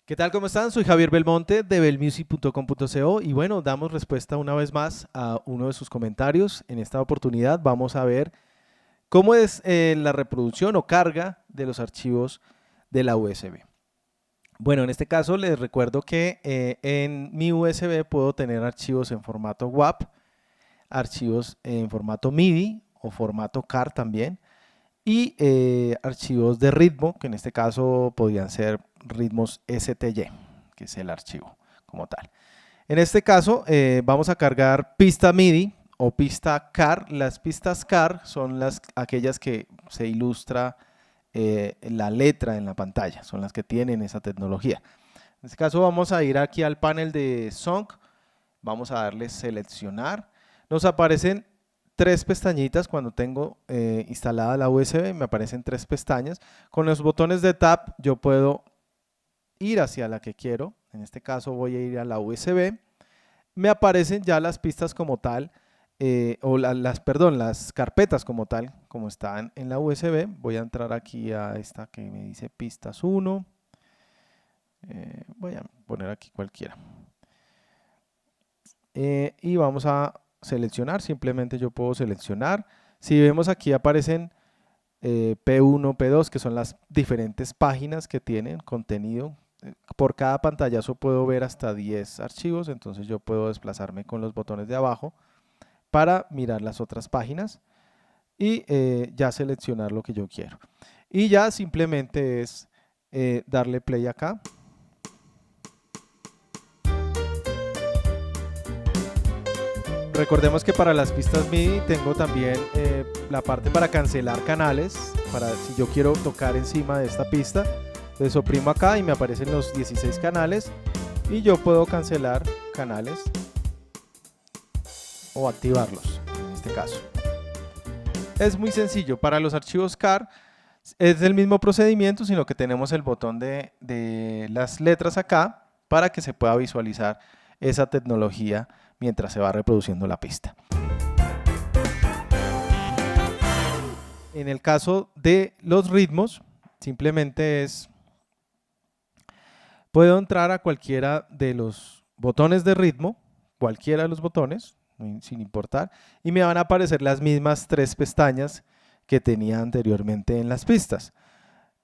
¿Qué tal? ¿Cómo están? Soy Javier Belmonte de belmusic.com.co y bueno, damos respuesta una vez más a uno de sus comentarios. En esta oportunidad vamos a ver cómo es la reproducción o carga de los archivos de la USB. Bueno, en este caso les recuerdo que en mi USB puedo tener archivos en formato WAP, archivos en formato MIDI o formato CAR también, y archivos de ritmo, que en este caso podrían ser ritmos STY, que es el archivo como tal. En este caso vamos a cargar pista MIDI o pista CAR. Las pistas CAR son aquellas que se ilustra la letra en la pantalla, son las que tienen esa tecnología. En este caso vamos a ir aquí al panel de Song, vamos a darle seleccionar. Nos aparecen tres pestañitas cuando tengo instalada la USB, me aparecen tres pestañas. Con los botones de Tab yo puedo ir hacia la que quiero. En este caso voy a ir a la USB. Me aparecen ya las pistas como tal, las carpetas como tal, como están en la USB. Voy a entrar aquí a esta que me dice pistas 1. Voy a poner aquí cualquiera. Y vamos a seleccionar, simplemente yo puedo seleccionar. Si vemos aquí aparecen P1, P2, que son las diferentes páginas que tienen contenido. Por cada pantallazo puedo ver hasta 10 archivos, entonces yo puedo desplazarme con los botones de abajo para mirar las otras páginas y ya seleccionar lo que yo quiero. Y ya simplemente es darle play acá. Recordemos que para las pistas MIDI tengo también la parte para cancelar canales, para si yo quiero tocar encima de esta pista. Entonces oprimo acá y me aparecen los 16 canales y yo puedo cancelar canales o activarlos en este caso. Es muy sencillo. Para los archivos CAR es el mismo procedimiento, sino que tenemos el botón de las letras acá para que se pueda visualizar esa tecnología mientras se va reproduciendo la pista. En el caso de los ritmos, simplemente puedo entrar a cualquiera de los botones de ritmo, cualquiera de los botones, sin importar, y me van a aparecer las mismas tres pestañas que tenía anteriormente en las pistas.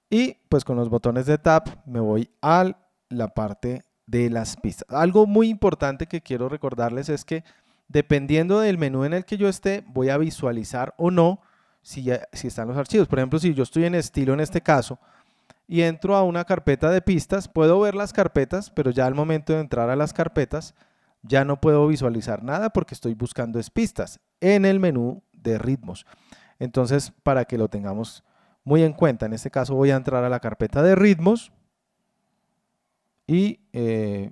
Y pues con los botones de Tab me voy a la parte de las pistas. Algo muy importante que quiero recordarles es que dependiendo del menú en el que yo esté, voy a visualizar o no si están los archivos. Por ejemplo, si yo estoy en estilo en este caso y entro a una carpeta de pistas, puedo ver las carpetas, pero ya al momento de entrar a las carpetas ya no puedo visualizar nada porque estoy buscando pistas en el menú de ritmos. Entonces, para que lo tengamos muy en cuenta, en este caso voy a entrar a la carpeta de ritmos y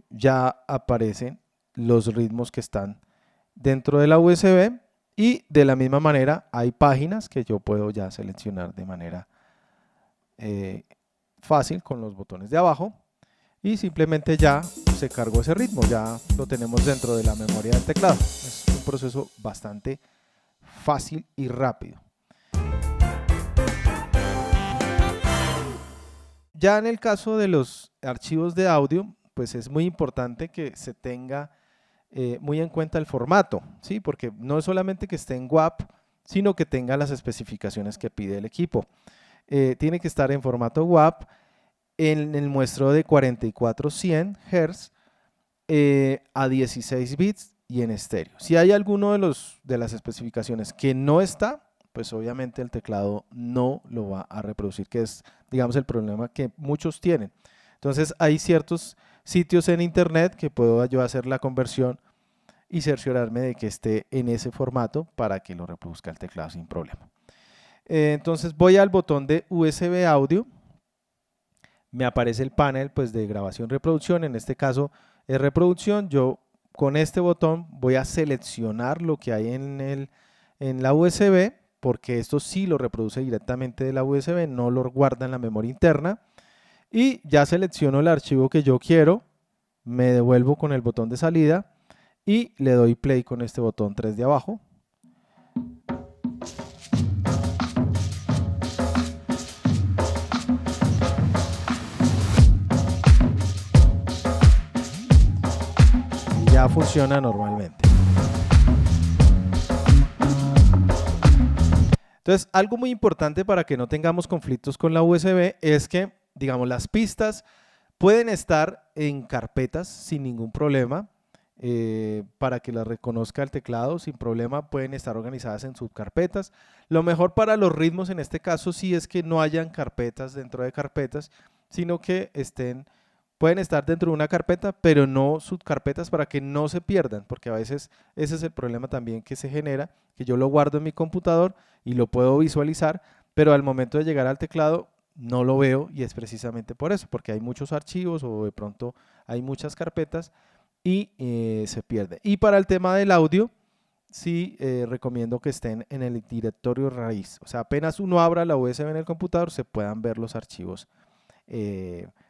ya aparecen los ritmos que están dentro de la USB y de la misma manera hay páginas que yo puedo ya seleccionar de manera fácil con los botones de abajo y simplemente ya se cargó ese ritmo, ya lo tenemos dentro de la memoria del teclado. Es un proceso bastante fácil y rápido. Ya en el caso de los archivos de audio, pues es muy importante que se tenga muy en cuenta el formato, ¿sí? Porque no es solamente que esté en WAP, sino que tenga las especificaciones que pide el equipo. Tiene que estar en formato WAP, en el muestreo de 4400 Hz a 16 bits y en estéreo. Si hay alguno de las especificaciones que no está, pues obviamente el teclado no lo va a reproducir, que es, digamos, el problema que muchos tienen. Entonces hay ciertos sitios en internet que puedo yo hacer la conversión y cerciorarme de que esté en ese formato para que lo reproduzca el teclado sin problema. Entonces voy al botón de USB audio, me aparece el panel pues, de grabación reproducción, en este caso es reproducción. Yo con este botón voy a seleccionar lo que hay en la USB, porque esto sí lo reproduce directamente de la USB, no lo guarda en la memoria interna. Y ya selecciono el archivo que yo quiero, me devuelvo con el botón de salida y le doy play con este botón 3 de abajo. ya funciona normalmente. Entonces, algo muy importante para que no tengamos conflictos con la USB es que, digamos, las pistas pueden estar en carpetas sin ningún problema. Para que las reconozca el teclado sin problema, pueden estar organizadas en subcarpetas. Lo mejor para los ritmos en este caso sí es que no hayan carpetas dentro de carpetas, sino que pueden estar dentro de una carpeta, pero no subcarpetas, para que no se pierdan, porque a veces ese es el problema también que se genera, que yo lo guardo en mi computador y lo puedo visualizar, pero al momento de llegar al teclado no lo veo, y es precisamente por eso, porque hay muchos archivos o de pronto hay muchas carpetas y se pierde. Y para el tema del audio, sí recomiendo que estén en el directorio raíz. O sea, apenas uno abra la USB en el computador, se puedan ver los archivos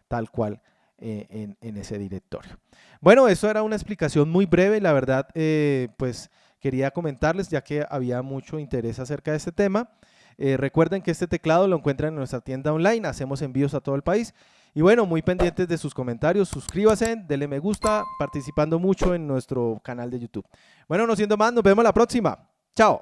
tal cual en ese directorio. Bueno, eso era una explicación muy breve. La verdad, pues quería comentarles, ya que había mucho interés acerca de este tema. Recuerden que este teclado lo encuentran en nuestra tienda online. Hacemos envíos a todo el país. Y bueno, muy pendientes de sus comentarios, suscríbase, denle me gusta, participando mucho en nuestro canal de YouTube. Bueno, no siendo más, nos vemos la próxima. Chao.